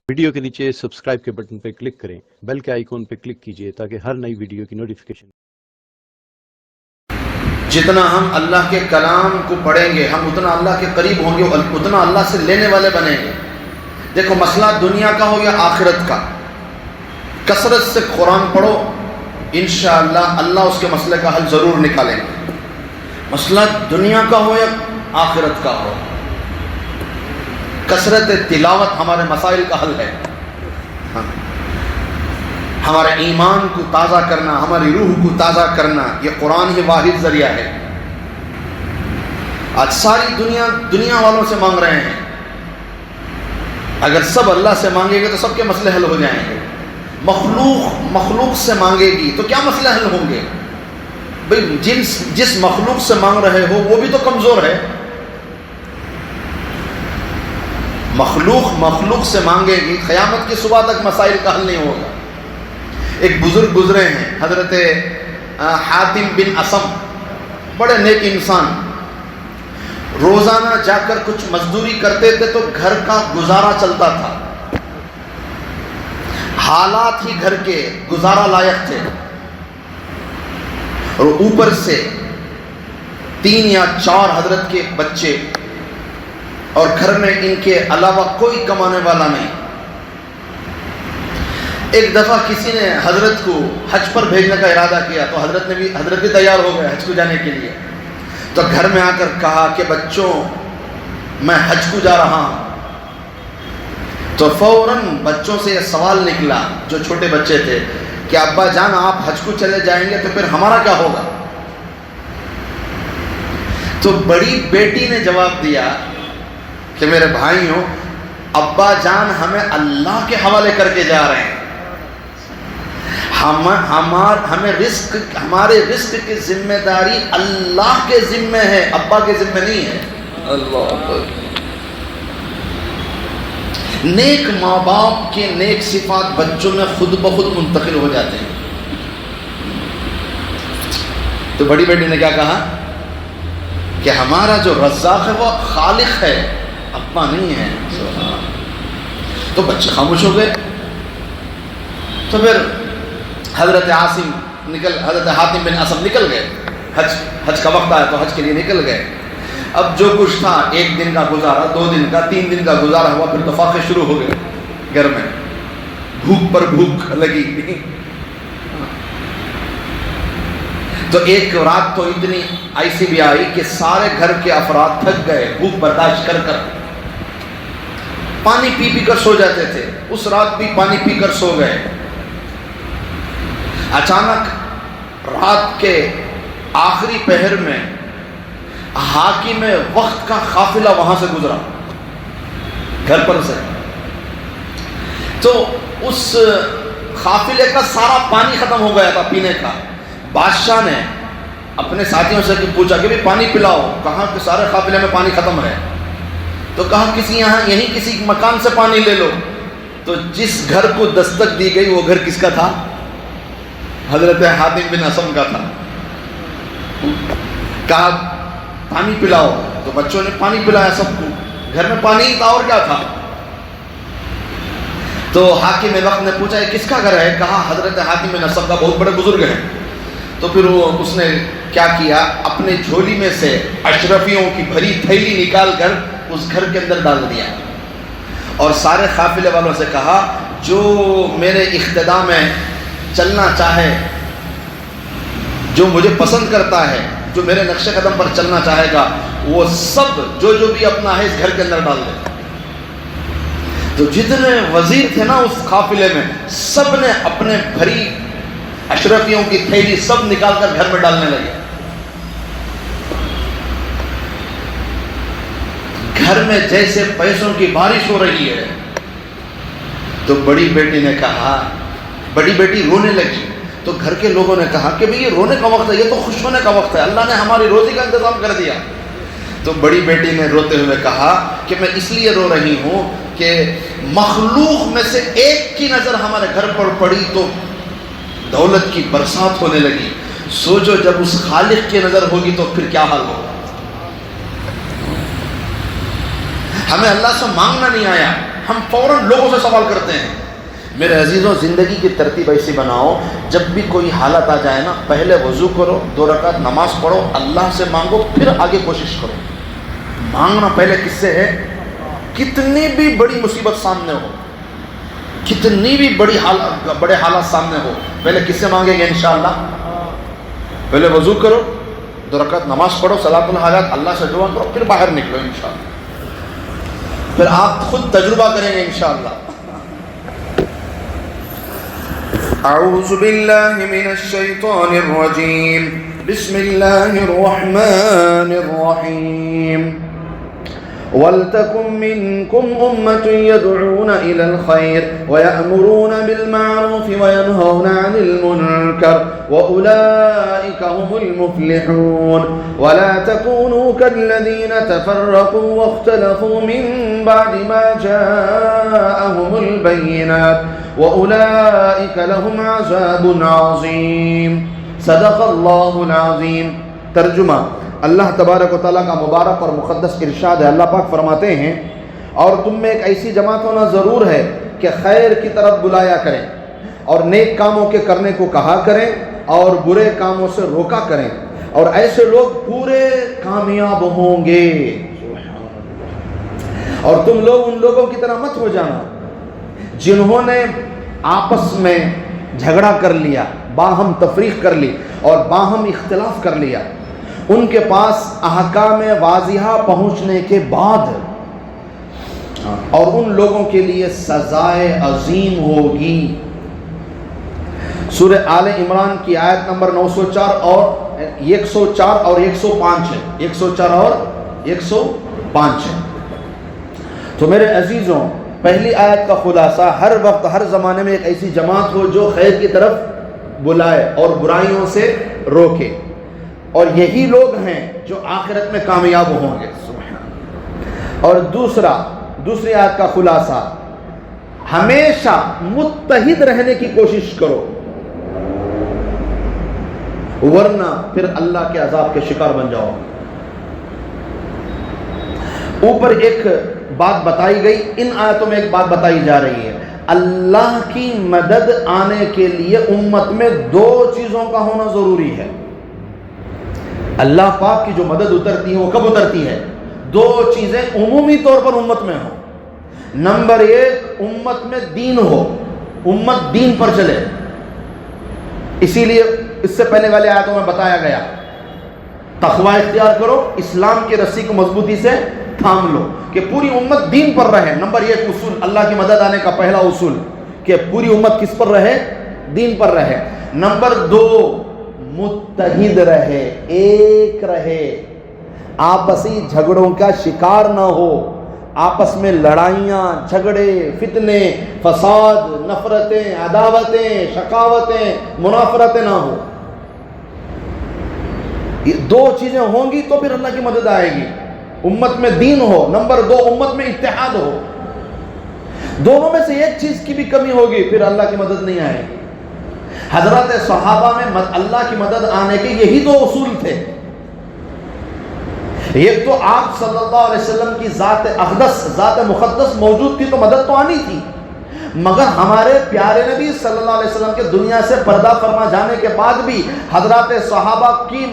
Video کے نیچے subscribe کے بٹن پہ کلک کریں، بیل کے آئیکن پہ کلک کیجئے تاکہ ہر نئی ویڈیو کی نوٹیفیکیشن۔ جتنا ہم اللہ کے کلام کو پڑھیں گے ہم اتنا اللہ کے قریب ہوں گے، اتنا اللہ سے لینے والے بنیں گے۔ دیکھو مسئلہ دنیا کا ہو یا آخرت کا، کثرت سے قرآن پڑھو، انشاءاللہ اللہ اس کے مسئلے کا حل ضرور نکالیں گے۔ مسئلہ دنیا کا ہو یا آخرت کا ہو، کثرت تلاوت ہمارے مسائل کا حل ہے۔ ہمارے ایمان کو تازہ کرنا، ہماری روح کو تازہ کرنا، یہ قرآن ہی واحد ذریعہ ہے۔ آج ساری دنیا والوں سے مانگ رہے ہیں، اگر سب اللہ سے مانگیں گے تو سب کے مسئلے حل ہو جائیں گے۔ مخلوق سے مانگے گی تو کیا مسئلے حل ہوں گے؟ بھئی جس مخلوق سے مانگ رہے ہو وہ بھی تو کمزور ہے۔ مخلوق سے مانگے گی، قیامت کی صبح تک مسائل کا حل نہیں ہوگا۔ ایک بزرگ گزرے ہیں حضرت حاتم بن اسم، بڑے نیک انسان، روزانہ جا کر کچھ مزدوری کرتے تھے تو گھر کا گزارا چلتا تھا، حالات ہی گھر کے گزارا لائق تھے، اور اوپر سے 3 یا 4 حضرت کے بچے، اور گھر میں ان کے علاوہ کوئی کمانے والا نہیں۔ ایک دفعہ کسی نے حضرت کو حج پر بھیجنے کا ارادہ کیا تو حضرت بھی تیار ہو گئے حج کو جانے کے لیے۔ تو گھر میں آ کر کہا کہ بچوں میں حج کو جا رہا ہوں، تو فوراً بچوں سے یہ سوال نکلا جو چھوٹے بچے تھے کہ ابا جان آپ حج کو چلے جائیں گے تو پھر ہمارا کیا ہوگا؟ تو بڑی بیٹی نے جواب دیا کہ میرے بھائیوں، ابا جان ہمیں اللہ کے حوالے کر کے جا رہے ہیں، ہمارے رزق کی ذمہ داری اللہ کے ذمہ ہے، ابا کے ذمہ نہیں ہے۔ اللہ نیک ماں باپ کے نیک صفات بچوں میں خود بخود منتقل ہو جاتے ہیں۔ تو بڑی بیٹی نے کیا کہا کہ ہمارا جو رزاق ہے وہ خالق ہے، ابا نہیں ہے۔ تو بچے خاموش ہو گئے۔ تو پھر حضرت حاتم بن اسم نکل گئے، حج کا وقت آیا تو حج کے لیے نکل گئے۔ اب جو کچھ تھا 1 دن کا گزارا، 2 دن کا، 3 دن کا گزارا ہوا، پھر تفاقے شروع ہو گئے گھر میں، بھوک پر بھوک لگی۔ تو ایک رات تو اتنی ایسی بھی آئی کہ سارے گھر کے افراد تھک گئے بھوک برداشت کر کر، پانی پی کر سو جاتے تھے، اس رات بھی پانی پی کر سو گئے۔ اچانک رات کے آخری پہر میں حاکم وقت کا قافلہ وہاں سے گزرا گھر پر سے، تو اس قافلے کا سارا پانی ختم ہو گیا تھا پینے کا۔ بادشاہ نے اپنے ساتھیوں سے پوچھا کہ بھی پانی پلاؤ، کہا کہ سارے قافلے میں پانی ختم ہے، تو کہا یہیں کسی مکان سے پانی لے لو۔ تو جس گھر کو دستک دی گئی وہ گھر کس کا تھا؟ حضرت حاتم بن اسم کا تھا۔ کہا پانی پلاؤ، تو بچوں نے پانی پلایا سب کو، گھر میں پانی ہی تھا اور کیا تھا۔ تو حاکم وقت نے پوچھا یہ کس کا گھر ہے؟ کہا حضرت حاتم بن اسم کا، بہت بڑے بزرگ ہیں۔ تو پھر اس نے کیا کیا، اپنے جھولی میں سے اشرفیوں کی بھری تھیلی نکال کر اس گھر کے اندر ڈال دیا، اور سارے قافلے والوں سے کہا جو میرے اقتداء میں چلنا چاہے، جو مجھے پسند کرتا ہے، جو میرے نقش قدم پر چلنا چاہے گا، وہ سب جو بھی اپنا ہے اس گھر کے اندر ڈال دے۔ تو جتنے وزیر تھے نا اس قافلے میں، سب نے اپنے بھری اشرفیوں کی تھیلی سب نکال کر گھر میں ڈالنے لگے۔ گھر میں جیسے پیسوں کی بارش ہو رہی ہے۔ تو بڑی بیٹی نے کہا، بڑی بیٹی رونے لگی، تو گھر کے لوگوں نے کہا کہ بھئی یہ رونے کا وقت ہے، یہ تو خوش ہونے کا وقت ہے، اللہ نے ہماری روزی کا انتظام کر دیا۔ تو بڑی بیٹی نے روتے ہوئے کہا کہ میں اس لیے رو رہی ہوں کہ مخلوق میں سے ایک کی نظر ہمارے گھر پر پڑی تو دولت کی برسات ہونے لگی، سوچو جب اس خالق کی نظر ہوگی تو پھر کیا حال ہوگا۔ ہمیں اللہ سے مانگنا نہیں آیا، ہم فوراً لوگوں سے سوال کرتے ہیں. میرے عزیزوں زندگی کی ترتیب ایسی بناؤ, جب بھی کوئی حالت آ جائے نا, پہلے وضو کرو, 2 رکعت نماز پڑھو, اللہ سے مانگو, پھر آگے کوشش کرو. مانگنا پہلے کس سے ہے؟ کتنی بھی بڑی مصیبت سامنے ہو, کتنی بھی بڑے حالات سامنے ہو, پہلے کس سے مانگیں گے انشاءاللہ؟ پہلے وضو کرو, 2 رکعت نماز پڑھو, صلاۃ الحاجات, اللہ سے دعا کرو, پھر باہر نکلو انشاءاللہ. پھر آپ خود تجربہ کریں گے انشاءاللہ. اعوذ باللہ من الشیطان الرجیم, بسم اللہ الرحمن الرحیم. وَلْتَكُن مِّنكُمْ أُمَّةٌ يَدْعُونَ إِلَى الْخَيْرِ وَيَأْمُرُونَ بِالْمَعْرُوفِ وَيَنْهَوْنَ عَنِ الْمُنكَرِ وَأُولَٰئِكَ هُمُ الْمُفْلِحُونَ. وَلَا تَكُونُوا كَالَّذِينَ تَفَرَّقُوا وَاخْتَلَفُوا مِن بَعْدِ مَا جَاءَهُمُ الْبَيِّنَاتُ وَأُولَٰئِكَ لَهُمْ عَذَابٌ عَظِيمٌ. صدق اللہ العظیم. ترجمہ: اللہ تبارک و تعالیٰ کا مبارک اور مقدس ارشاد ہے. اللہ پاک فرماتے ہیں, اور تم میں ایک ایسی جماعت ہونا ضرور ہے کہ خیر کی طرف بلایا کریں اور نیک کاموں کے کرنے کو کہا کریں اور برے کاموں سے روکا کریں, اور ایسے لوگ پورے کامیاب ہوں گے. اور تم لوگ ان لوگوں کی طرح مت ہو جانا جنہوں نے آپس میں جھگڑا کر لیا, باہم تفریق کر لی اور باہم اختلاف کر لیا. ان کے پاس احکام واضحہ پہنچنے کے بعد, اور ان لوگوں کے لیے سزائے عظیم ہوگی. سورہ آل عمران کی آیت نمبر 904 اور 104 اور 105 ہے. 104 اور 105 ہے. تو میرے عزیزوں, پہلی آیت کا خلاصہ, ہر وقت ہر زمانے میں ایک ایسی جماعت ہو جو خیر کی طرف بلائے اور برائیوں سے روکے, اور یہی لوگ ہیں جو آخرت میں کامیاب ہوں گے. اور دوسری آیت کا خلاصہ, ہمیشہ متحد رہنے کی کوشش کرو, ورنہ پھر اللہ کے عذاب کے شکار بن جاؤ. اوپر ایک بات بتائی گئی, ان آیتوں میں ایک بات بتائی جا رہی ہے. اللہ کی مدد آنے کے لیے امت میں 2 چیزوں کا ہونا ضروری ہے. اللہ پاک کی جو مدد اترتی ہے وہ کب اترتی ہے؟ 2 چیزیں عمومی طور پر امت میں ہوں. نمبر 1, امت میں دین ہو, امت دین پر چلے. اسی لیے اس سے پہلے والے آیتوں میں بتایا گیا, تقوی اختیار کرو, اسلام کی رسی کو مضبوطی سے تھام لو کہ پوری امت دین پر رہے. نمبر 1 اصول, اللہ کی مدد آنے کا پہلا اصول کہ پوری امت کس پر رہے؟ دین پر رہے. نمبر 2, متحد رہے, ایک رہے, آپسی جھگڑوں کا شکار نہ ہو, آپس میں لڑائیاں, جھگڑے, فتنے, فساد, نفرتیں, عداوتیں, شقاوتیں, منافرتیں نہ ہو. یہ 2 چیزیں ہوں گی تو پھر اللہ کی مدد آئے گی. امت میں دین ہو, نمبر 2 امت میں اتحاد ہو. دونوں میں سے ایک چیز کی بھی کمی ہوگی پھر اللہ کی مدد نہیں آئے گی. حضرات صحابہ میں اللہ کی مدد آنے کے یہی 2 اصول تھے. ایک تو آپ صلی اللہ علیہ وسلم کی ذات اقدس, ذات مقدس موجود تھی تو مدد تو آنی تھی, مگر ہمارے پیارے نبی صلی اللہ علیہ وسلم کے دنیا سے پردہ فرما جانے کے بعد بھی حضرات صحابہ کی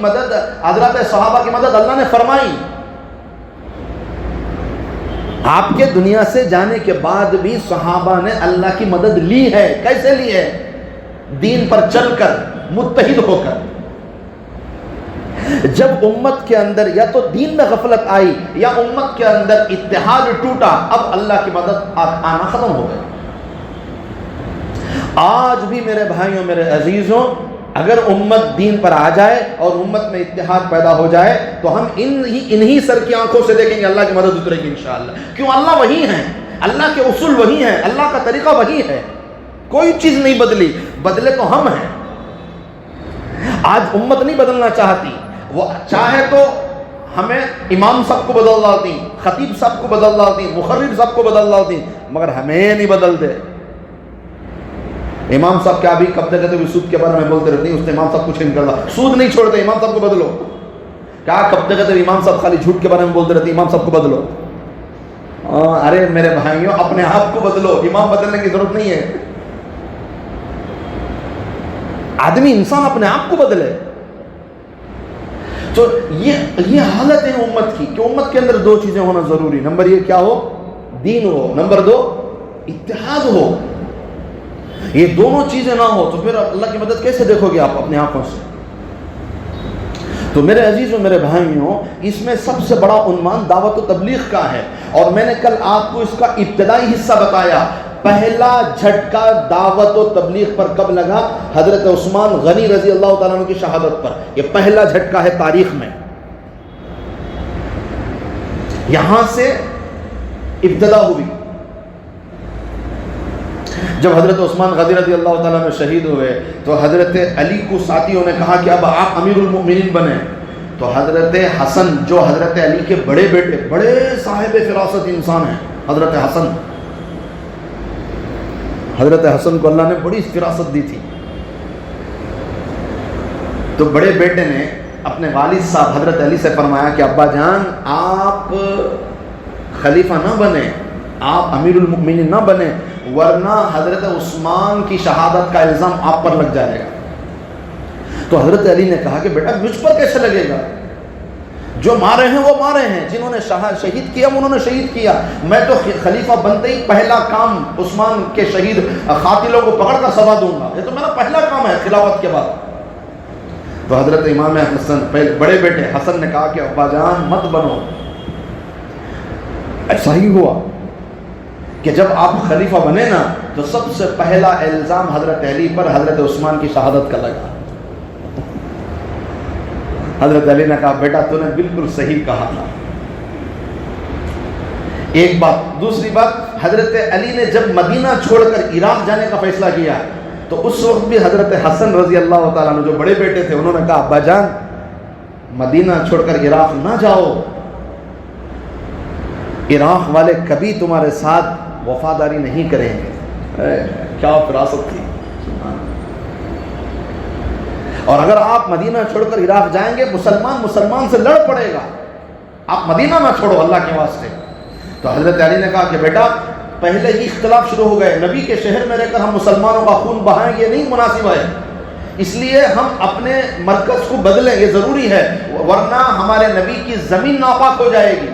مدد اللہ نے فرمائی. آپ کے دنیا سے جانے کے بعد بھی صحابہ نے اللہ کی مدد لی ہے. کیسے لی ہے؟ دین پر چل کر, متحد ہو کر. جب امت کے اندر یا تو دین میں غفلت آئی یا امت کے اندر اتحاد ٹوٹا, اب اللہ کی مدد آنا ختم ہو گئی. آج بھی میرے بھائیوں, میرے عزیزوں, اگر امت دین پر آ جائے اور امت میں اتحاد پیدا ہو جائے تو ہم انہی سر کی آنکھوں سے دیکھیں گے اللہ کی مدد اترے گی انشاءاللہ. کیوں؟ اللہ وہی ہے, اللہ کے اصول وہی ہیں, اللہ کا طریقہ وہی ہے, کوئی چیز نہیں بدلی. بدلے تو ہم ہیں. آج امت نہیں بدلنا چاہتی, وہ چاہے تو ہمیں امام صاحب کو بدل ڈالتی, خطیب صاحب کو بدل ڈالتی, مخرب صاحب کو بدل ڈالتی, مگر ہمیں نہیں بدل دے. امام صاحب کیا بھی کب تک سود کے بارے میں بولتے رہتے ہیں, اس نے امام صاحب کچھ نہیں کرتا, سود نہیں چھوڑتے, امام صاحب کو بدلو. کیا کب تک امام صاحب خالی جھوٹ کے بارے میں بولتے رہتے ہیں, امام صاحب کو بدلو. ارے میرے بھائیوں اپنے آپ کو بدلو, امام بدلنے کی ضرورت نہیں ہے. آدمی انسان اپنے آپ کو بدلے. تو یہ حالت ہے امت کی کہ امت کے اندر دو چیزیں ہونا ضروری. نمبر یہ کیا ہو؟ دین ہو. نمبر دو اتحاد ہو. یہ دونوں چیزیں نہ ہو تو پھر اللہ کی مدد کیسے دیکھو گے آپ اپنے آنکھوں سے؟ تو میرے عزیزوں میرے بھائیوں, اس میں سب سے بڑا عنوان دعوت و تبلیغ کا ہے, اور میں نے کل آپ کو اس کا ابتدائی حصہ بتایا. پہلا جھٹکا دعوت و تبلیغ پر کب لگا؟ حضرت عثمان غنی رضی اللہ تعالیٰ عنہ کی شہادت پر. یہ پہلا جھٹکا ہے تاریخ میں. یہاں سے ابتدا ہوئی. جب حضرت عثمان غنی رضی اللہ تعالیٰ عنہ شہید ہوئے تو حضرت علی کو ساتھیوں نے کہا کہ اب آپ امیر المؤمنین بنیں. تو حضرت حسن جو حضرت علی کے بڑے بیٹے, بڑے صاحب فراست انسان ہیں حضرت حسن, حضرت حسن کو اللہ نے بڑی فراست دی تھی. تو بڑے بیٹے نے اپنے والد صاحب حضرت علی سے فرمایا کہ ابا جان آپ خلیفہ نہ بنیں, آپ امیر المؤمنین نہ بنیں, ورنہ حضرت عثمان کی شہادت کا الزام آپ پر لگ جائے گا. تو حضرت علی نے کہا کہ بیٹا مجھ پر کیسے لگے گا؟ جو مارے ہیں وہ مارے ہیں, جنہوں نے شہید کیا انہوں نے شہید کیا. میں تو خلیفہ بنتے ہی پہلا کام عثمان کے شہید قاتلوں کو پکڑ کر سزا دوں گا. یہ تو میرا پہلا کام ہے خلافت کے بعد. تو حضرت امام حسن بڑے بیٹے حسن نے کہا کہ ابا جان مت بنو. ایسا ہی ہوا کہ جب آپ خلیفہ بنے نا تو سب سے پہلا الزام حضرت علی پر حضرت عثمان کی شہادت کا لگا. حضرت علی نے کہا بیٹا تو نے بالکل صحیح کہا تھا. ایک بات. دوسری بات, حضرت علی نے جب مدینہ چھوڑ کر عراق جانے کا فیصلہ کیا تو اس وقت بھی حضرت حسن رضی اللہ تعالیٰ عنہ جو بڑے بیٹے تھے انہوں نے کہا ابا جان مدینہ چھوڑ کر عراق نہ جاؤ, عراق والے کبھی تمہارے ساتھ وفاداری نہیں کریں گے. کیا فراست تھی. اور اگر آپ مدینہ چھوڑ کر عراق جائیں گے مسلمان سے لڑ پڑے گا, آپ مدینہ نہ چھوڑو اللہ کے واسطے. تو حضرت علی نے کہا کہ بیٹا پہلے ہی اختلاف شروع ہو گئے, نبی کے شہر میں رہ کر ہم مسلمانوں کا خون بہائیں یہ نہیں مناسب ہے, اس لیے ہم اپنے مرکز کو بدلیں, یہ ضروری ہے, ورنہ ہمارے نبی کی زمین ناپاک ہو جائے گی.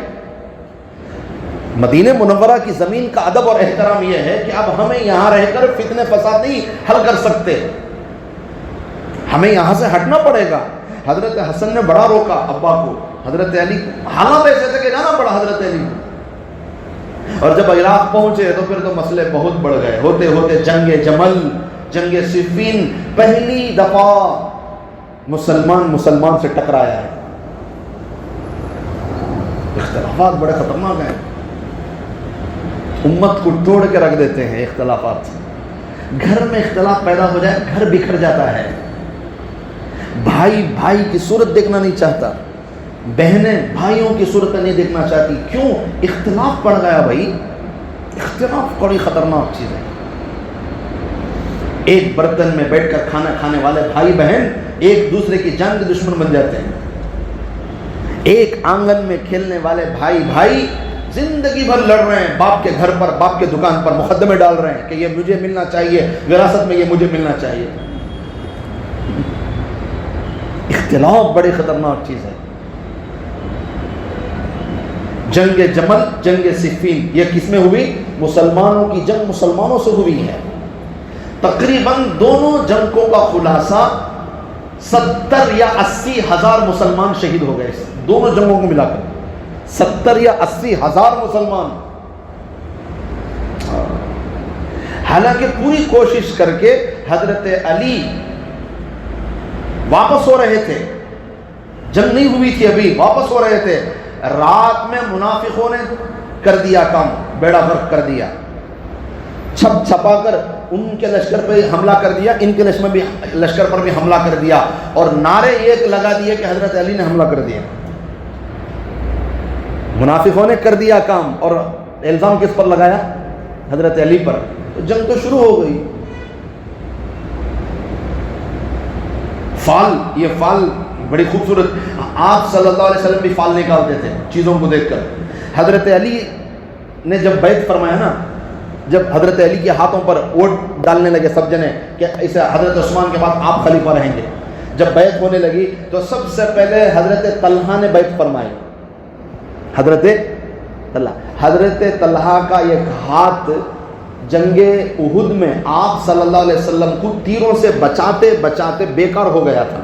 مدینہ منورہ کی زمین کا ادب اور احترام یہ ہے کہ اب ہمیں یہاں رہ کر فتنے فساد نہیں حل کر سکتے, ہمیں یہاں سے ہٹنا پڑے گا. حضرت حسن نے بڑا روکا ابا کو. حضرت علی حالات ایسے تھے کہ جانا پڑا حضرت علی کو. اور جب عراق پہنچے تو پھر تو مسئلے بہت بڑھ گئے. ہوتے ہوتے جنگ جمل, جنگ صفین, پہلی دفعہ مسلمان سے ٹکرایا ہے. اختلافات بڑے خطرناک ہیں, امت کو توڑ کے رکھ دیتے ہیں اختلافات. گھر میں اختلاف پیدا ہو جائے گھر بکھر جاتا ہے. بھائی کی صورت دیکھنا نہیں چاہتا, بہنیں بھائیوں کی صورت نہیں دیکھنا چاہتی. کیوں؟ اختلاف پڑ گیا بھائی. اختلاف بڑی خطرناک چیز ہے. ایک برتن میں بیٹھ کر کھانا کھانے والے بھائی بہن ایک دوسرے کی جان کے دشمن بن جاتے ہیں. ایک آنگن میں کھیلنے والے بھائی زندگی بھر لڑ رہے ہیں, باپ کے گھر پر, باپ کے دکان پر مقدمے ڈال رہے ہیں کہ یہ مجھے ملنا چاہیے, وراثت میں یہ مجھے ملنا چاہیے. اختلاف بڑی خطرناک چیز ہے. جنگ جمل, جنگ صفین, یہ کس میں ہوئی؟ مسلمانوں کی جنگ مسلمانوں سے ہوئی ہے. تقریباً دونوں جنگوں کا خلاصہ 70 یا 80 ہزار مسلمان شہید ہو گئے. دونوں جنگوں کو ملا کر 70 یا 80 ہزار مسلمان. حالانکہ پوری کوشش کر کے حضرت علی واپس ہو رہے تھے, جنگ نہیں ہوئی تھی ابھی, واپس ہو رہے تھے. رات میں منافقوں نے کر دیا کام, بیڑا غرق کر دیا. چھپ چھپا کر ان کے لشکر پہ حملہ کر دیا, ان کے لشکر پر بھی حملہ کر دیا, اور نعرے ایک لگا دیے کہ حضرت علی نے حملہ کر دیا. منافقوں نے کر دیا کام, اور الزام کس پر لگایا؟ حضرت علی پر. جنگ تو شروع ہو گئی. فال, یہ فال بڑی خوبصورت, آپ صلی اللہ علیہ وسلم بھی فال نکالتے تھے چیزوں کو دیکھ کر. حضرت علی نے جب بیعت فرمایا نا، جب حضرت علی کے ہاتھوں پر ووٹ ڈالنے لگے سب جنے کہ اسے حضرت عثمان کے بعد آپ خلیفہ رہیں گے، جب بیعت ہونے لگی تو سب سے پہلے حضرت طلحہ نے بیعت فرمائی. حضرت طلحہ کا ایک ہاتھ جنگ احد میں آپ صلی اللہ علیہ وسلم کو تیروں سے بچاتے بچاتے بیکار ہو گیا تھا.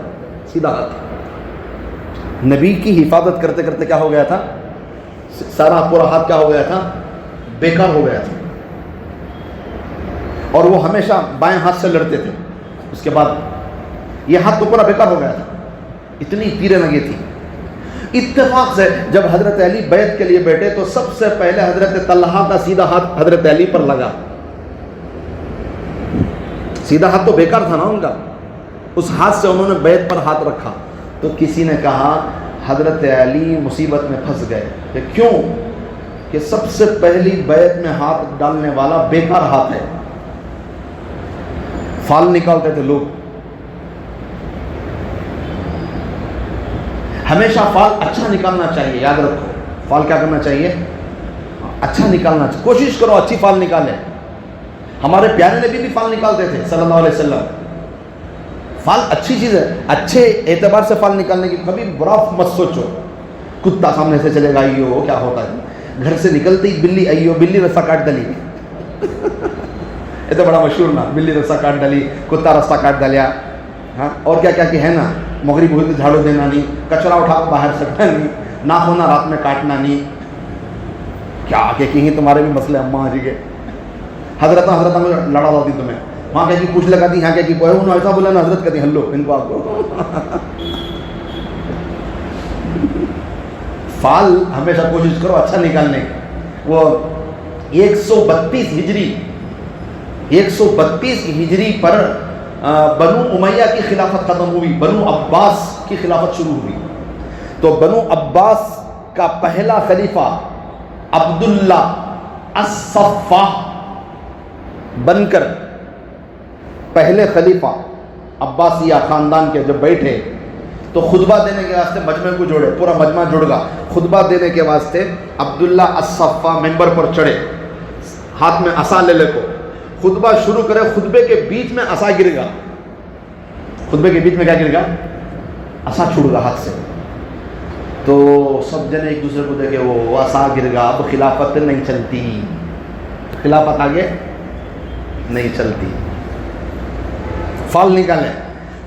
سیدھا ہاتھ نبی کی حفاظت کرتے کرتے کیا ہو گیا تھا، سارا پورا ہاتھ کیا ہو گیا تھا، بیکار ہو گیا تھا. اور وہ ہمیشہ بائیں ہاتھ سے لڑتے تھے. اس کے بعد یہ ہاتھ تو پورا بیکار ہو گیا تھا، اتنی تیریں لگی تھی. اتفاق سے جب حضرت علی بیعت کے لیے بیٹھے تو سب سے پہلے حضرت طلحہ کا سیدھا ہاتھ حضرت علی پر لگا. سیدھا ہاتھ تو بیکار تھا نا ان کا، اس ہاتھ سے انہوں نے بیعت پر ہاتھ رکھا. تو کسی نے کہا حضرت علی مصیبت میں پھنس گئے. کہ کیوں؟ کہ سب سے پہلی بیعت میں ہاتھ ڈالنے والا بیکار ہاتھ ہے. فال نکالتے تھے لوگ. ہمیشہ فال اچھا نکالنا چاہیے، یاد رکھو. فال کیا کرنا چاہیے؟ اچھا نکالنا چاہیے. کوشش کرو اچھی فال نکالے. ہمارے پیارے نبی بھی فال نکالتے تھے صلی اللہ علیہ وسلم. فال اچھی چیز ہے، اچھے اعتبار سے فال نکالنے کی. کبھی برا مت سوچو. کتا سامنے سے چلے گا ایو کیا ہوتا ہے، گھر سے نکلتے ہی بلی ایو بلی رستہ کاٹ ڈلی. یہ تو بڑا مشہور نا، بلی رستہ کاٹ ڈلی، کتا رستہ کاٹ ڈلیا. ہاں اور کیا کیا کہ ہے نا، مغرب ہوئی تو جھاڑو دینا نہیں، کچرا اٹھا کے باہر سکنا نہیں، ناخن رات میں کاٹنا نہیں. کیا کہ تمہارے بھی مسئلے اماں جی کے. حضرت میں لڑا ہوتی تمہیں وہاں کہہ کی پوچھ لگاتی، یہاں کہہ کی کوئی انہوں ایسا بولا نا حضرت کہتی ہلو ان کو آپ کو. فال ہمیشہ کوشش کرو اچھا نکالنے کی. وہ 132 ہجری پر بنو امیہ کی خلافت ختم ہوئی، بنو عباس کی خلافت شروع ہوئی. تو بنو عباس کا پہلا خلیفہ عبداللہ الصفاح بن کر پہلے خلیفہ عباسیہ خاندان کے جب بیٹھے تو خطبہ دینے کے واسطے مجمع کو جوڑے، پورا مجمع جڑ گا. خطبہ دینے کے واسطے عبداللہ الصفاح ممبر پر چڑھے، ہاتھ میں عصا لے کو خطبہ شروع کرے. خطبے کے بیچ میں عصا گر گا. خطبے کے بیچ میں کیا گر گا؟ عصا چھوڑ گا ہاتھ سے. تو سب جنے ایک دوسرے کو دیکھے وہ عصا گر گا، اب خلافت نہیں چلتی، خلافت آگے نہیں چلتی. فال نکالے.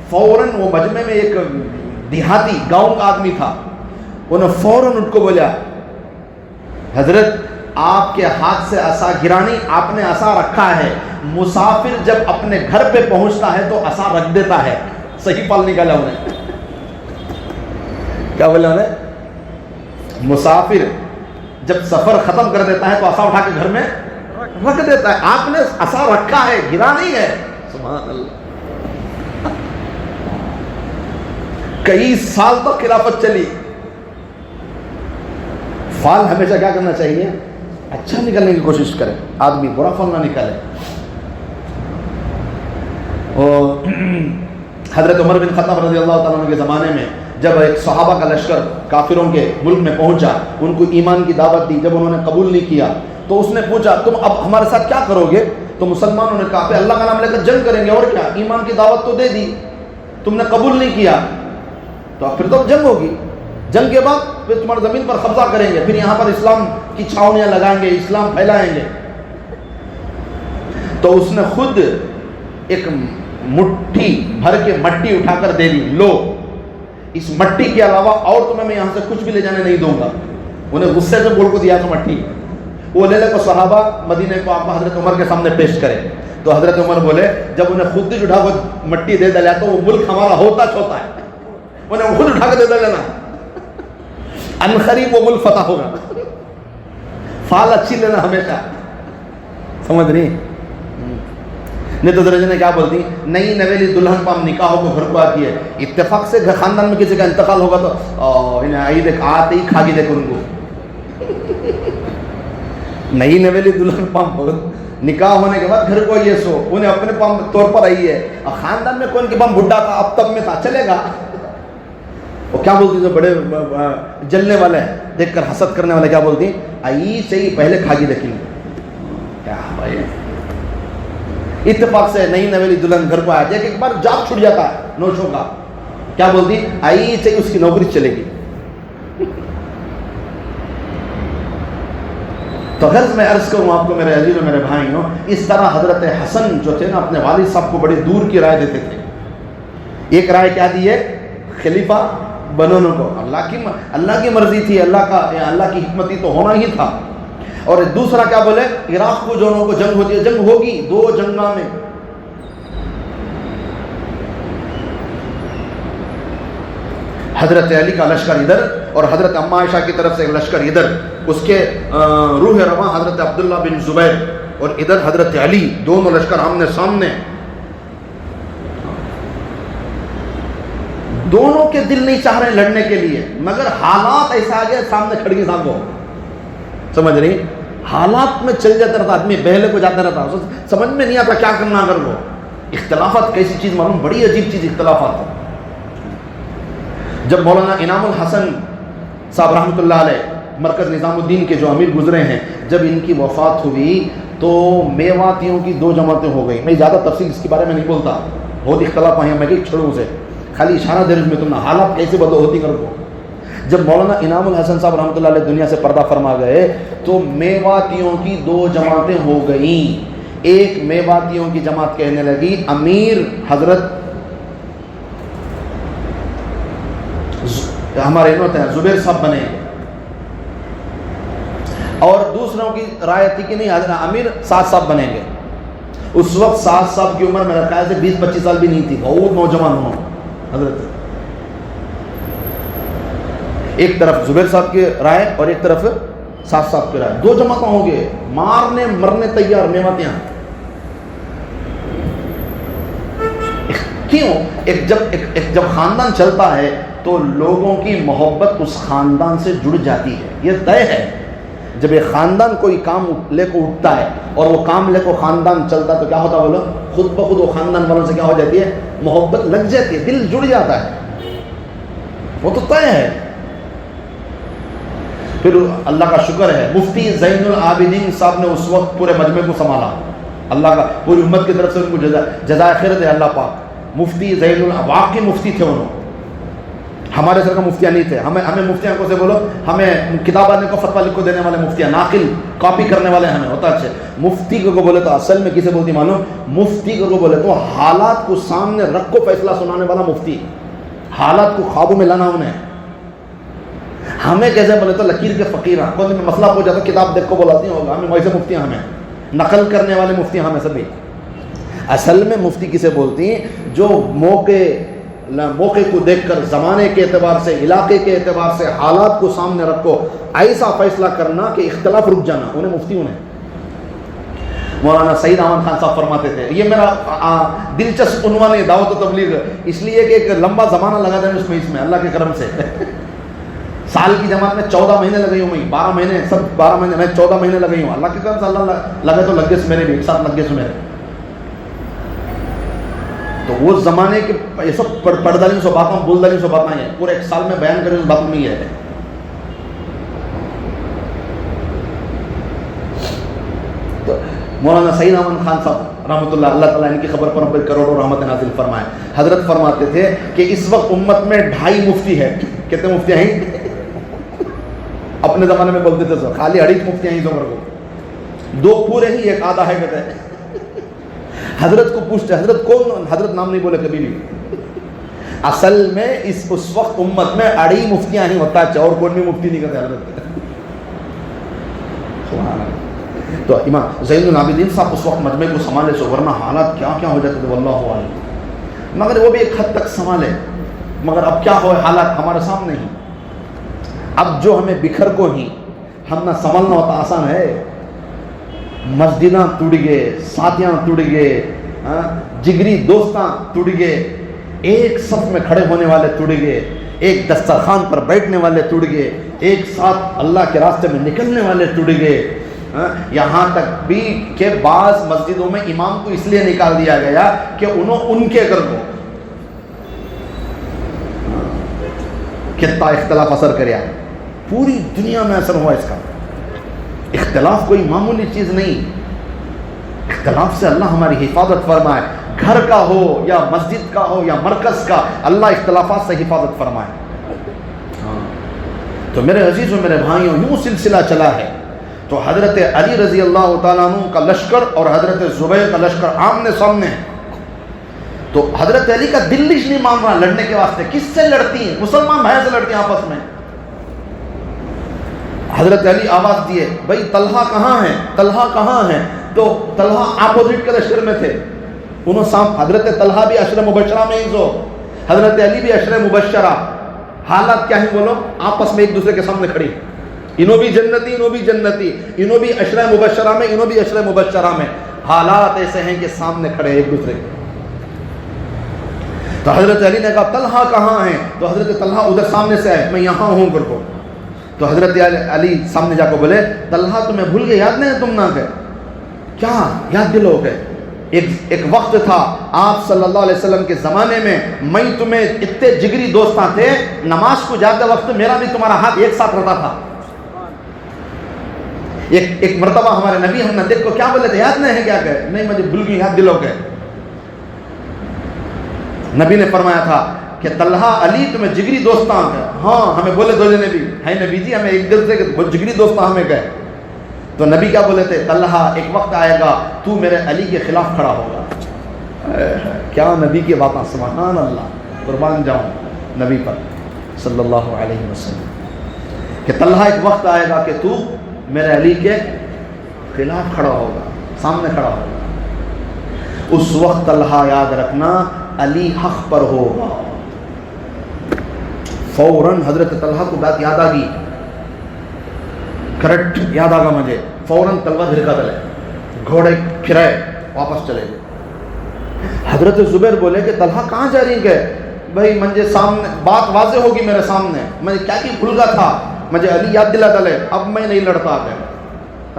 فوراً وہ مجمع میں ایک دیہاتی گاؤں کا آدمی تھا، انہوں نے فوراً ان کو بولا حضرت آپ کے ہاتھ سے عصا گرانی، آپ نے عصا رکھا ہے، مسافر جب اپنے گھر پہ پہنچتا ہے تو عصا رکھ دیتا ہے. صحیح فال نکالا انہیں. کیا بولا انہیں؟ مسافر جب سفر ختم کر دیتا ہے تو عصا اٹھا کے گھر میں رکھ دیتا ہے. آپ نے عصا رکھا ہے، گرا نہیں ہے. سبحان اللہ. کئی سال تک خلافت چلی. فال ہمیشہ کیا کرنا چاہیے؟ اچھا نکلنے کی کوشش کرے، آدمی برا فال نہ نکالے. اور حضرت عمر بن خطاب رضی اللہ تعالیٰ عنہ کے زمانے میں جب ایک صحابہ کا لشکر کافروں کے ملک میں پہنچا، ان کو ایمان کی دعوت دی، جب انہوں نے قبول نہیں کیا تو اس نے پوچھا تم اب ہمارے ساتھ کیا کرو گے؟ تو مسلمانوں نے کہا کہ اللہ کا نام لے کر جنگ کریں گے، اور کیا، ایمان کی دعوت تو دے دی، تم نے قبول نہیں کیا تو پھر تو جنگ ہوگی. جنگ کے بعد پھر تمہاری زمین پر قبضہ کریں گے، پھر یہاں پر اسلام کی چھاؤنیاں لگائیں گے، اسلام پھیلائیں گے. تو اس نے خود ایک مٹھی بھر کے مٹی اٹھا کر دے دی، لو اس مٹی کے علاوہ اور تمہیں میں یہاں سے کچھ بھی لے جانے نہیں دوں گا. انہیں غصے سے بول کو دیا تو مٹھی وہ لے لے کو صحابہ مدینے کو آپ حضرت عمر کے سامنے پیش کرے. تو حضرت عمر بولے جب انہیں خود اٹھا کر مٹی دے دیا تو وہ ملک ہمارا ہوتا چھوتا ہے، انہیں خود اٹھا کے دے دینا، ان قریب وہ ملک فتح ہوگا. فال اچھی لینا ہمیشہ، سمجھ نہیں. نہیں تو درجے نے کیا بولتی، نئی نویلی دلہن پام نکاح کو گھر کو آتی ہے، اتفاق سے خاندان میں کسی کا انتقال ہوگا تو انہیں آئی دیکھ آتے ہی کھا گی دیکھ ان کو. نئی نویلی دلہن پام نکاح ہونے کے بعد گھر کو یہ سو انہیں اپنے پام طور پر آئی ہے، اور خاندان میں کون کے پام بڈھا تھا اب تب میں تھا چلے گا. وہ کیا بولتی جو بڑے جلنے والے ہیں، دیکھ کر حسد کرنے والے کیا بولتے ہیں؟ آئی چاہیے پہلے کھاگی دیکھیں گے. کیا بھائی اتفاق سے نئی نویلی دلہن گھر کو آ جائے کہ ایک بار جاب چھوٹ جاتا ہے نوشوں کا, کیا بولتی ہے؟ آئی چاہیے اس کی نوکری چلے گی. تو غرض میں عرض کروں آپ کو میرے عزیز و میرے بھائیوں, اس طرح حضرت حسن جو تھے نا اپنے والد صاحب کو بڑی دور کی رائے دیتے تھے. ایک رائے کیا دی ہے؟ خلیفہ بنانے کو. اللہ کی مرضی تھی, اللہ کی حکمت تھی تو ہونا ہی تھا. اور دوسرا کیا بولے؟ عراق کو جو جنگ ہوتی ہے, جنگ ہوگی 2 جنگاں میں. حضرت علی کا لشکر ادھر اور حضرت اما عائشہ کی طرف سے ایک لشکر ادھر, اس کے روح رواں حضرت عبداللہ بن زبیر اور ادھر حضرت علی, دونوں لشکر آمنے سامنے. دونوں کے دل نہیں چاہ رہے لڑنے کے لیے, مگر حالات ایسا آ گئے سامنے کھڑکی صاحب کو, سمجھ رہی, حالات میں چل جاتا رہتا آدمی, بہلے کو جاتا رہتا, سمجھ میں نہیں آتا کیا کرنا. اگر وہ اختلافات کیسی چیز معلوم, بڑی عجیب چیز اختلافات. جب مولانا انعام الحسن صاحب رحمۃ اللہ علیہ مرکز نظام الدین کے جو امیر گزرے ہیں, جب ان کی وفات ہوئی تو میواتیوں کی 2 جماعتیں ہو گئی. میں زیادہ تفصیل اس کے بارے میں نہیں بولتا, بہت اختلاف ہیں, میں کہ چھوڑوں سے خالی اشارہ دے میں تم حالات کیسے بدل ہوتی کر کو. جب مولانا انعام الحسن صاحب رحمۃ اللہ علیہ دنیا سے پردہ فرما گئے تو میواتیوں کی 2 جماعتیں ہو گئیں. ایک میواتیوں کی جماعت کہنے لگی امیر حضرت ہمارے ہوتے ہیں زبیر صاحب بنے, اور دوسروں کی رائے تھی کہ نہیں حضرت امیر سعد صاحب بنیں گے. اس وقت سعد صاحب کی عمر میرا خیال سے 20-25 سال بھی نہیں تھی, بہت نوجوان ہوں حضرت. ایک طرف زبیر صاحب کی رائے اور ایک طرف سعد صاحب کی رائے, 2 جماعتیں ہوں گے, مارنے مرنے تیار میواتیاں. کیوں؟ جب خاندان چلتا ہے تو لوگوں کی محبت اس خاندان سے جڑ جاتی ہے, یہ طے ہے. جب ایک خاندان کوئی کام لے کو اٹھتا ہے اور وہ کام لے کو خاندان چلتا ہے تو کیا ہوتا ہے بولو, خود بخود وہ خاندان والوں سے کیا ہو جاتی ہے, محبت لگ جاتی ہے, دل جڑ جاتا ہے, وہ تو طے ہے. پھر اللہ کا شکر ہے مفتی زین العابدین صاحب نے اس وقت پورے مجمع کو سنبھالا. اللہ کا پوری امت کی طرف سے ان کو جزائے خیر دے اللہ پاک. مفتی زین واقعی مفتی تھے انہوں, ہمارے سر کا مفتیاں نہیں تھے. ہمیں مفتیاں کو سے بولو, ہمیں کتاب آنے کو فتویٰ لکھ کو دینے والے مفتیاں, ناقل کاپی کرنے والے ہمیں ہوتا. اچھے مفتی کو بولے تو اصل میں کسے بولتی معلوم, مفتی کو بولے تو حالات کو سامنے رکھ کو فیصلہ سنانے والا مفتی, حالات کو خوابوں میں لانا انہیں. ہمیں کیسے بولے تو لکیر کے فقیر, کوئی میں مسئلہ ہو جاتا کتاب دیکھ کو بلاتی ہوگا, ہمیں ویسے مفتیاں, ہمیں نقل کرنے والے مفتیاں ہمیں سبھی. اصل میں مفتی کسے بولتی ہیں, جو موقع کو دیکھ کر زمانے کے اعتبار سے, علاقے کے اعتبار سے حالات کو سامنے رکھو, ایسا فیصلہ کرنا کہ اختلاف رک جانا, انہیں مفتی. انہیں مولانا سعید احمد خان صاحب فرماتے تھے, یہ میرا دلچسپ عنوان ہے دعوت و تبلیغ, اس لیے کہ ایک لمبا زمانہ لگا دیں اس میں اللہ کے کرم سے. سال کی جماعت میں 14 مہینے لگئی ہوں, میں 12 مہینے, سب 12 مہینے, میں 14 مہینے لگئی ہوں. اللہ کے کرم سے اللہ لگے تو لگے سے میرے بھی ایک ساتھ لگے سے میرے. تو وہ زمانے کے یہ سب پردالی سے باتیں, بولدالی سے باتیں ہیں, پورے 1 سال میں بیان کریں اس بات میں یہ ہے. تو مولانا سعید احمد خان صاحب رحمۃ اللہ تعالیٰ ان کی خبر پر کروڑوں رحمت نازل فرمائے. حضرت فرماتے تھے کہ اس وقت امت میں 2.5 مفتی ہے. کتنے مفتی ہیں؟ اپنے زمانے میں بولتے تھے سر خالی 2.5 مفتی ہیں اس عمر کو, 2 پورے ہی 1 آدھا ہے کہتے ہیں. حضرت کو پوچھتے, حضرت کون, حضرت نام نہیں بولے کبھی بھی. اصل میں اس وقت امت میں 2.5 مفتیاں ہی ہوتا ہے, اور کوئی بھی مفتی نہیں کرتے حضرت. تو امام زین العابدین صاحب اس وقت مجمع کو سنبھالے سے, ورنہ حالات کیا کیا ہو جاتے تھے واللہ عالم. مگر وہ بھی ایک حد تک سنبھالے, مگر اب کیا ہوئے حالات ہمارے سامنے ہی. اب جو ہمیں بکھر کو ہی ہم نہ سنبھالنا ہوتا آسان ہے. مسجداں ٹوٹ گئے, ساتھیاں ٹوٹ گئے, جگری دوستاں ٹوٹ گئے, ایک صف میں کھڑے ہونے والے ٹوٹ گئے, ایک دسترخوان پر بیٹھنے والے ٹوٹ گئے, ایک ساتھ اللہ کے راستے میں نکلنے والے ٹوٹ گئے. یہاں تک بھی کہ بعض مسجدوں میں امام کو اس لیے نکال دیا گیا کہ ان کے گھر کو کتنا اختلاف اثر کریا. پوری دنیا میں اثر ہوا اس کا. اختلاف کوئی معمولی چیز نہیں. اختلاف سے اللہ ہماری حفاظت فرمائے. گھر کا ہو یا مسجد کا ہو یا مرکز کا, اللہ اختلافات سے حفاظت فرمائے. تو میرے عزیزوں میرے بھائیوں, یوں سلسلہ چلا ہے. تو حضرت علی رضی اللہ تعالیٰ عنہ کا لشکر اور حضرت زبیر کا لشکر آمنے سامنے. تو حضرت علی کا دل نہیں مان رہا لڑنے کے واسطے. کس سے لڑتی ہیں؟ مسلمان بھائی سے لڑتی ہیں آپس میں. حضرت علی آواز دیے, بھائی طلحہ کہاں ہے, طلحہ کہاں ہے؟ تو طلحہ اپوزٹ کے لشکر میں تھے. انہوں حضرت طلحہ بھی عشرہ مبشرہ میں ہی جو, حضرت علی بھی عشرہ مبشرہ. حالات کیا ہیں بولو؟ آپس میں ایک دوسرے کے سامنے کھڑی. انہوں بھی جنتی, انہوں بھی جنتی, انہوں بھی عشرہ مبشرہ میں, انہوں بھی عشرہ مبشرہ میں. حالات ایسے ہیں کہ سامنے کھڑے ایک دوسرے کے. تو حضرت علی نے کہا طلحہ کہاں ہیں؟ تو حضرت طلحہ ادھر سامنے سے آئے, میں یہاں ہوں کر کو. تو حضرت علی سامنے جا کو بولے, طلحہ تمہیں بھول گئے, یاد نہیں تم نہ گئے کیا؟ یاد دل ہو گئے. ایک وقت تھا آپ صلی اللہ علیہ وسلم کے زمانے میں تمہیں اتنے جگری دوستاں تھے, نماز کو جاتے وقت میرا بھی تمہارا ہاتھ ایک ساتھ رہتا تھا. ایک مرتبہ ہمارے نبی ہم نے دیکھ کو کیا بولے تھے, یاد نہیں ہے کیا کہے؟ نہیں مجھے بھول گئی, یاد دل ہو گئے. نبی نے فرمایا تھا کہ طلحہ علی تمہیں جگری دوستاں ہیں. ہاں ہمیں بولے دو جنے بھی ہے نبی جی, ہمیں ایک دل سے جگری دوستاں ہمیں گئے. تو نبی کیا بولے تھے, طلحہ ایک وقت آئے گا تو میرے علی کے خلاف کھڑا ہوگا. کیا نبی کی باتیں, سبحان اللہ, قربان جاؤں نبی پر صلی اللہ علیہ وسلم. کہ طلحہ ایک وقت آئے گا کہ تو میرے علی کے خلاف کھڑا ہوگا, سامنے کھڑا ہوگا. اس وقت طلحہ یاد رکھنا علی حق پر ہوگا. فوراً حضرت طلحہ کو بات یاد آ گئی, کریکٹ یاد آگا مجھے. فوراً تلوار دھرکا دلے, گھوڑے پھرائے, واپس چلے گئے. حضرت زبیر بولے کہ طلحہ کہاں جا رہی گئے؟ بھائی مجھے سامنے بات واضح ہوگی میرے سامنے, میں کیا کی بھول گیا تھا, مجھے علی یاد دلا دلے, اب میں نہیں لڑتا گئے.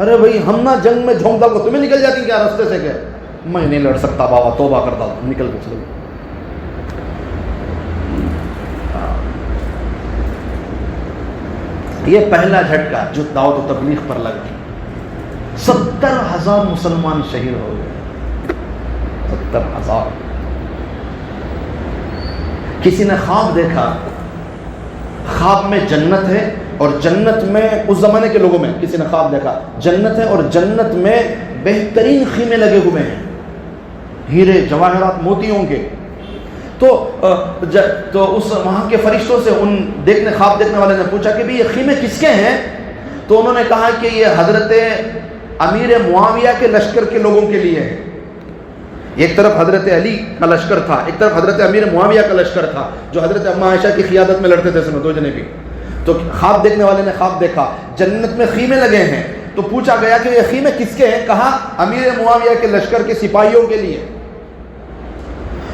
ارے بھائی ہم نہ جنگ میں جھونکتا کو تمہیں نکل جاتی کیا راستے سے گئے؟ میں نہیں لڑ سکتا بابا, توبہ کرتا ہوں, نکل کے چلے. یہ پہلا جھٹکا جو دعوت و تبلیغ پر لگا. 70,000 مسلمان شہید ہو گئے. 70,000. کسی نے خواب دیکھا, خواب میں جنت ہے اور جنت میں, اس زمانے کے لوگوں میں کسی نے خواب دیکھا جنت ہے اور جنت میں بہترین خیمے لگے ہوئے ہیں, ہیرے جواہرات موتیوں کے. تو اس وہاں کے فرشتوں سے ان خواب دیکھنے والے نے پوچھا کہ بھی یہ خیمے کس کے ہیں؟ تو انہوں نے کہا کہ یہ حضرت امیر معاویہ کے لشکر کے لوگوں کے لیے ہے. ایک طرف حضرت علی کا لشکر تھا, ایک طرف حضرت امیر معاویہ کا لشکر تھا جو حضرت اما عائشہ کی قیادت میں لڑتے تھے, اس میں دو جنے بھی. تو خواب دیکھنے والے نے خواب دیکھا جنت میں خیمے لگے ہیں. تو پوچھا گیا کہ یہ خیمے کس کے ہیں؟ کہا امیر معاویہ کے لشکر کے سپاہیوں کے لیے.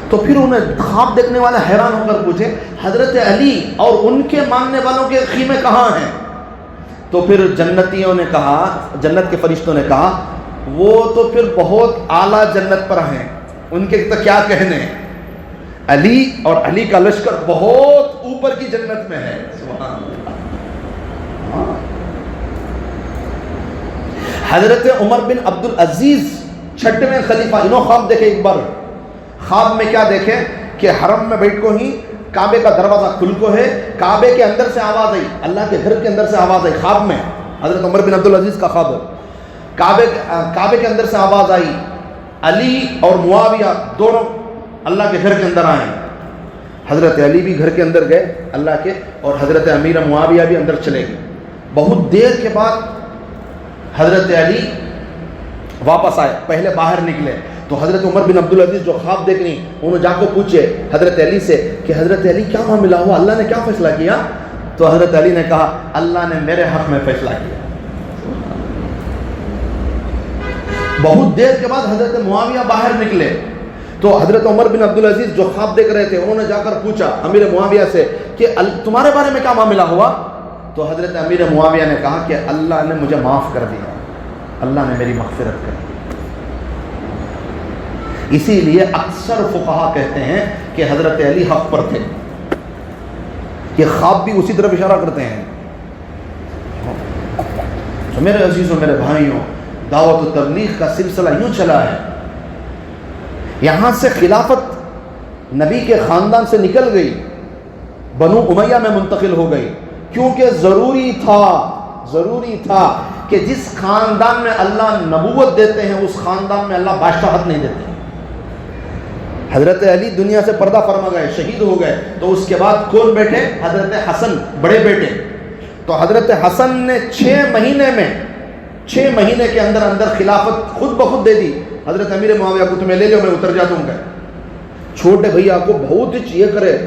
تو پھر انہیں خواب دیکھنے والے حیران ہو کر پوچھے حضرت علی اور ان کے ماننے والوں کے خیمے کہاں ہیں؟ تو پھر جنتیوں نے کہا, جنت کے فرشتوں نے کہا وہ تو پھر بہت اعلیٰ جنت پر ہیں, ان کے تو کیا کہنے, علی اور علی کا لشکر بہت اوپر کی جنت میں ہے. سبحان اللہ. حضرت عمر بن عبد العزیز 6ویں خلیفہ, انہوں خواب دیکھے ایک بار. خواب میں کیا دیکھے کہ حرم میں بیٹھ کو ہی کعبے کا دروازہ کھل کو ہے, کعبے کے اندر سے آواز آئی, اللہ کے گھر کے اندر سے آواز آئی. خواب میں حضرت عمر بن عبد العزیز کا خواب ہے. کعبے کے اندر سے آواز آئی, علی اور معاویہ دونوں اللہ کے گھر کے اندر آئے. حضرت علی بھی گھر کے اندر گئے اللہ کے, اور حضرت امیر معاویہ بھی اندر چلے گئے. بہت دیر کے بعد حضرت علی واپس آئے, پہلے باہر نکلے. تو حضرت عمر بن عبد العزیز جو خواب دیکھ رہی, انہوں جا کو پوچھے حضرت علی سے کہ حضرت علی کیا معاملہ ہوا, اللہ نے کیا فیصلہ کیا؟ تو حضرت علی نے کہا اللہ نے میرے حق میں فیصلہ کیا. بہت دیر کے بعد حضرت معاویہ باہر نکلے. تو حضرت عمر بن عبد العزیز جو خواب دیکھ رہے تھے, انہوں نے جا کر پوچھا امیر معاویہ سے کہ تمہارے بارے میں کیا معاملہ ہوا؟ تو حضرت امیر معاویہ نے کہا کہ اللہ نے مجھے معاف کر دیا, اللہ نے میری مغفرت کر دی. اسی لیے اکثر فقہا کہتے ہیں کہ حضرت علی حق پر تھے. یہ خواب بھی اسی طرف اشارہ کرتے ہیں تو میرے عزیزوں، میرے بھائیوں، دعوت و تبلیغ کا سلسلہ یوں چلا ہے. یہاں سے خلافت نبی کے خاندان سے نکل گئی، بنو امیہ میں منتقل ہو گئی، کیونکہ ضروری تھا کہ جس خاندان میں اللہ نبوت دیتے ہیں اس خاندان میں اللہ بادشاہت نہیں دیتے. حضرت علی دنیا سے پردہ فرما گئے، شہید ہو گئے، تو اس کے بعد کون بیٹھے؟ حضرت حسن، بڑے بیٹے. تو حضرت حسن نے 6 مہینے کے اندر خلافت خود بخود دے دی. حضرت امیر معاویہ کو تمہیں لے لو، میں اتر جاتا ہوں. کہ چھوٹے بھیا کو بہت یہ کرے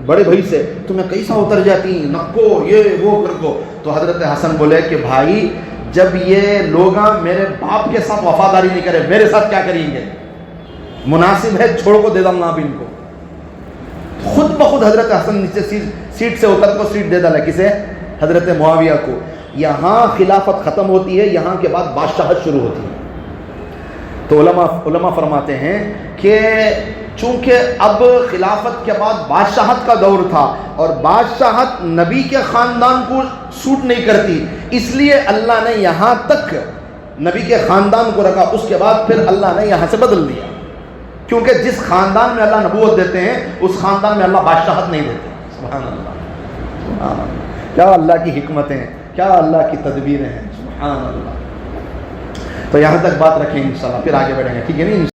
بڑے بھائی سے، تمہیں کیسا اتر جاتی، نکو یہ وہ کر کو. تو حضرت حسن بولے کہ بھائی جب یہ لوگ میرے باپ کے ساتھ وفاداری نہیں کرے، میرے ساتھ کیا کریں گے؟ مناسب ہے چھوڑ کو دے دوں گا اب ان کو. خود بخود حضرت حسن نیچے سیٹ سے اتر کو سیٹ دے ڈالا. کسے؟ حضرت معاویہ کو. یہاں خلافت ختم ہوتی ہے، یہاں کے بعد بادشاہت شروع ہوتی ہے. تو علماء فرماتے ہیں کہ چونکہ اب خلافت کے بعد بادشاہت کا دور تھا اور بادشاہت نبی کے خاندان کو سوٹ نہیں کرتی، اس لیے اللہ نے یہاں تک نبی کے خاندان کو رکھا. اس کے بعد پھر اللہ نے یہاں سے بدل دیا، کیونکہ جس خاندان میں اللہ نبوت دیتے ہیں اس خاندان میں اللہ بادشاہت نہیں دیتے. سبحان اللہ، سبحان اللہ. کیا اللہ کی حکمتیں، کیا اللہ کی تدبیریں ہیں. سبحان اللہ. تو یہاں تک بات رکھیں انشاءاللہ، پھر آگے بڑھیں گے، ٹھیک ہے نہیں؟